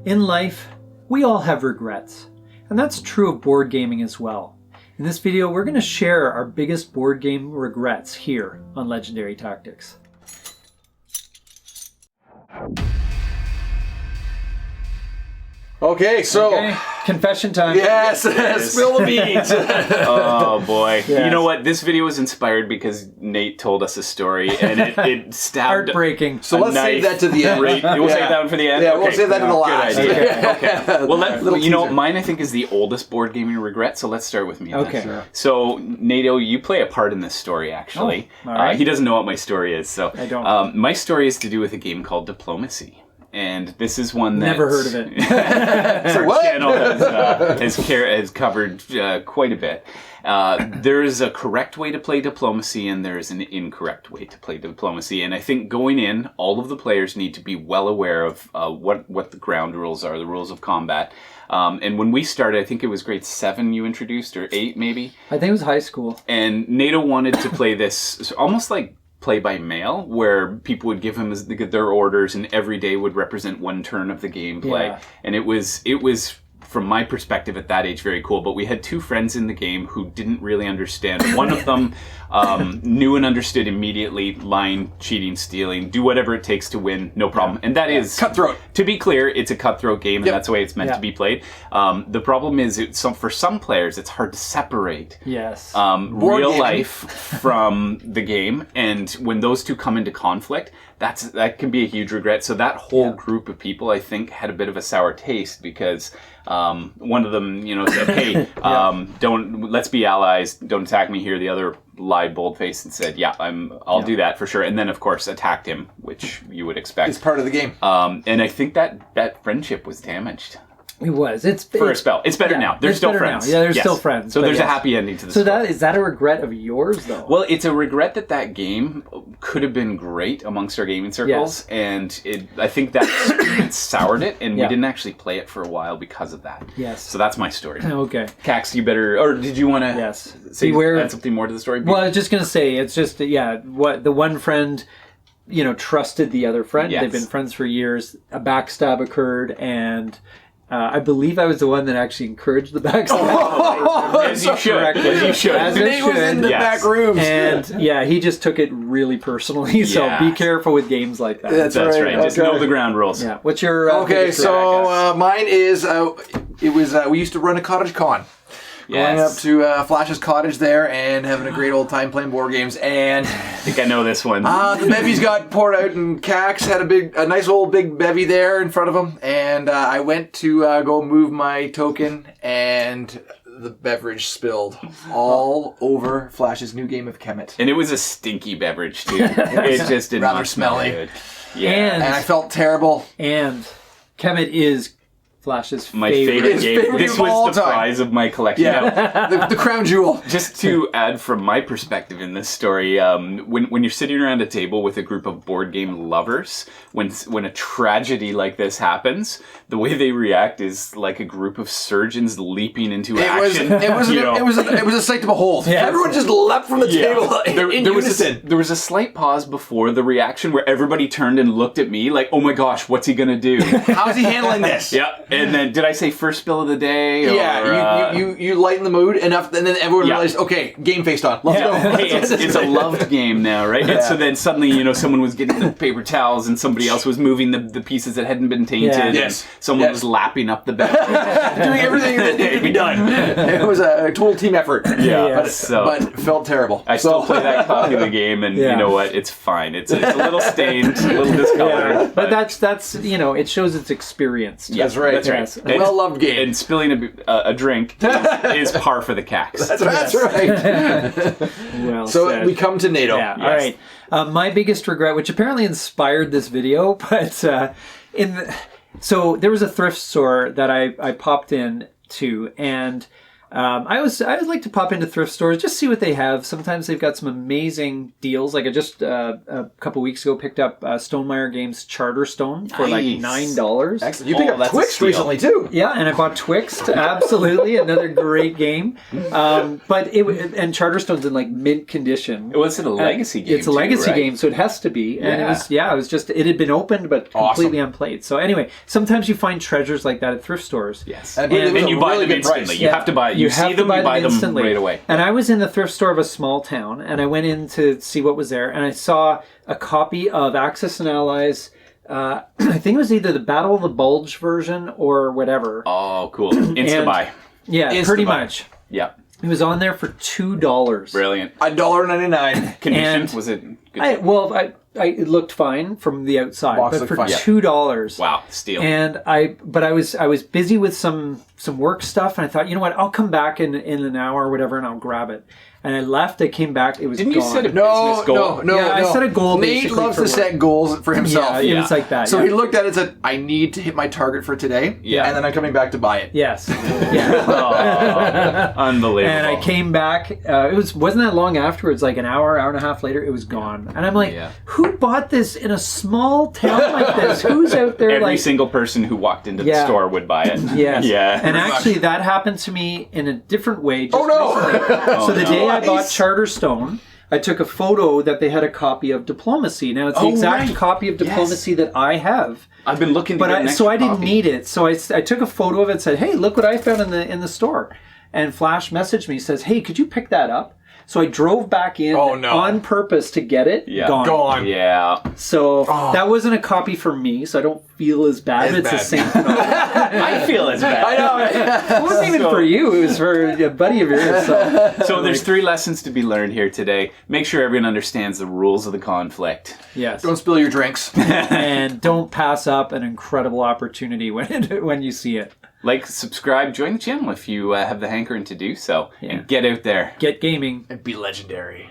In life, we all have regrets, and that's true of board gaming as well. In this video, we're going to share our biggest board game regrets here on Legendary Tactics. Okay, so confession time. Yes, spill the beans. Oh boy! Yes. You know what? This video was inspired because Nate told us a story, and it stabbed. Heartbreaking. So let's save that to the end. Right? We'll save that one for the end. Yeah, okay. we'll save that to the last. Good idea. Okay. Well, Little you know, teaser. mine I think is the oldest board gaming regret. So let's start with me. then. Okay. Sure. So Nato, you play a part in this story. Actually, Oh, all right. he doesn't know what my story is. So I don't. My story is to do with a game called Diplomacy. And this is one that Never heard of it. our what? channel has covered quite a bit. There is a correct way to play Diplomacy, and there is an incorrect way to play Diplomacy. And I think going in, all of the players need to be well aware of what the ground rules are, the rules of combat. And when we started, I think it was grade 7 you introduced, or 8 maybe. I think it was high school. And Nato wanted to play this almost like play by mail, where people would give him their orders, and every day would represent one turn of the gameplay. Yeah. And it was from my perspective at that age very cool. But we had two friends in the game who didn't really understand. One of them knew and understood immediately: lying, cheating, stealing, do whatever it takes to win, no problem. And that is Cutthroat. To be clear, it's a cutthroat game, and that's the way it's meant to be played. The problem is, for some players, it's hard to separate Yes. real gaming. life from the game, and when those two come into conflict, that can be a huge regret. So that whole group of people, I think, had a bit of a sour taste because one of them, said, "Hey, let's be allies. Don't attack me here." The other lied bold-faced and said, "Yeah, I'll do that for sure." And then, of course, attacked him, which you would expect. It's part of the game. And I think that friendship was damaged. It was. It's For a spell. It's better now. They're it's still better friends. now. Yeah, they're Yes. still friends. So but there's yes. a happy ending to the So story. is that a regret of yours, though? Well, it's a regret that game could have been great amongst our gaming circles, and I think that experience soured it, and we didn't actually play it for a while because of that. Yes. So that's my story. Okay. Cax, you better, or did you want to say add something more to the story? Well, I was just going to say, it's just, what the one friend, trusted the other friend. Yes. They've been friends for years. A backstab occurred, and I believe I was the one that actually encouraged the backstab. As you should. As you should. As Nate was in the back rooms. And he just took it really personally. So Yeah. be careful with games like that. That's That's right. right. Just Okay. know the ground rules. Yeah. What's your Okay, biggest so mine is, it was, we used to run a cottage con. Going up Yes. to Flash's cottage there and having a great old time playing board games. And I think I know this one. the bevies got poured out, and Cax had a nice old big bevy there in front of him. And I went to go move my token, and the beverage spilled all over Flash's new game of Kemet. And it was a stinky beverage, too. It just did Rather not smell smelly. good. Yeah. And And I felt terrible. Kemet is Flash's My favorite His game. favorite This of all was the time. prize of my collection. Yeah, the crown jewel. Just to add from my perspective in this story, when you're sitting around a table with a group of board game lovers, when a tragedy like this happens, the way they react is like a group of surgeons leaping into action. It was a sight to behold. Yes. Everyone just leapt from the table in there unison. there was a slight pause before the reaction where everybody turned and looked at me like, "Oh my gosh, what's he gonna do?" How's he handling this? Yeah, and then did I say first spill of the day? Or, Yeah, you lighten the mood enough, and then everyone realized, okay, game face on. Let's go. Hey, it's a loved game now, right? And so then suddenly, someone was getting the paper towels and somebody else was moving the pieces that hadn't been tainted. Yeah. And Yes. someone Yes. was lapping up the bed. Doing everything that needed to be done. It was a total team effort. Yeah. Yes. But it felt terrible. I still play that copy of the game, and Yeah. you know what? It's fine. It's a little stained, a little discolored. But that's it shows it's experienced. Yeah, That's right. That's right. Yes. And- Well-loved game. And spilling a drink is par for the Cax. That's right. Well So said. we come to NATO. Yeah. All right. My biggest regret, which apparently inspired this video, but so there was a thrift store that I popped in to, and I always like to pop into thrift stores, just see what they have. Sometimes they've got some amazing deals. Like I just a couple weeks ago picked up Stonemaier Games Charterstone for like Nice. $9. Excellent. You picked up that's a Twixt steal. recently too. Yeah, and I bought Twixt. Absolutely, another great game. But and Charterstone's in like mint condition. Was it a legacy game? It's a too, legacy right? game, so it has to be. And Yeah. it was just it had been opened but completely unplayed. So anyway, sometimes you find treasures like that at thrift stores. Yes. And I believe it was And a you buy really them good price. instantly. You have to buy. You see them, you buy them instantly. right away. And I was in the thrift store of a small town, and I went in to see what was there, and I saw a copy of Axis and Allies. I think it was either the Battle of the Bulge version or whatever. Oh, cool. Insta buy. Yeah, Insta pretty buy. much. Yeah. It was on there for $2. Brilliant. $1.99. Condition? And Was it good? It looked fine from the outside, Box but looked for fine. $2. Wow. Steal. And I was busy with some work stuff, and I thought, you know what, I'll come back in an hour or whatever, and I'll grab it. And I left. I came back. It was Didn't gone. you set a No, business goal? no. Yeah, I set a goal Nate basically loves for to work. set goals for himself. Yeah, it was like that. So yeah. he looked at it and said, I need to hit my target for today. Yeah. And then I'm coming back to buy it. Yes. Yeah. Oh, unbelievable. And I came back. It wasn't that long afterwards. Like an hour and a half later, it was gone. And I'm like, Yeah. who bought this in a small town like this? Who's out there? Every like, single person who walked into the Yeah. store would buy it. Yes. Yeah. And actually, that happened to me in a different way. Just Oh, no. recently. So the no. day I bought Nice. Charterstone, I took a photo that they had a copy of Diplomacy. Now it's the Oh, exact right. copy of Diplomacy that I have. I've been looking to But get an so extra I didn't copy. need it. So I took a photo of it and said, "Hey, look what I found in the store." And Flash messaged me, says, "Hey, could you pick that up?" So I drove back in Oh, no. on purpose to get it. Yeah. Gone. Yeah. So that wasn't a copy for me, so I don't feel as bad. As It's the bad. same phenomenon. I feel as bad. I know. It wasn't even for you. It was for a buddy of yours. So. So there's 3 lessons to be learned here today. Make sure everyone understands the rules of the conflict. Yes. Don't spill your drinks. And don't pass up an incredible opportunity when you see it. Like, subscribe, join the channel if you have the hankering to do so. And get out there. Get gaming. And be legendary.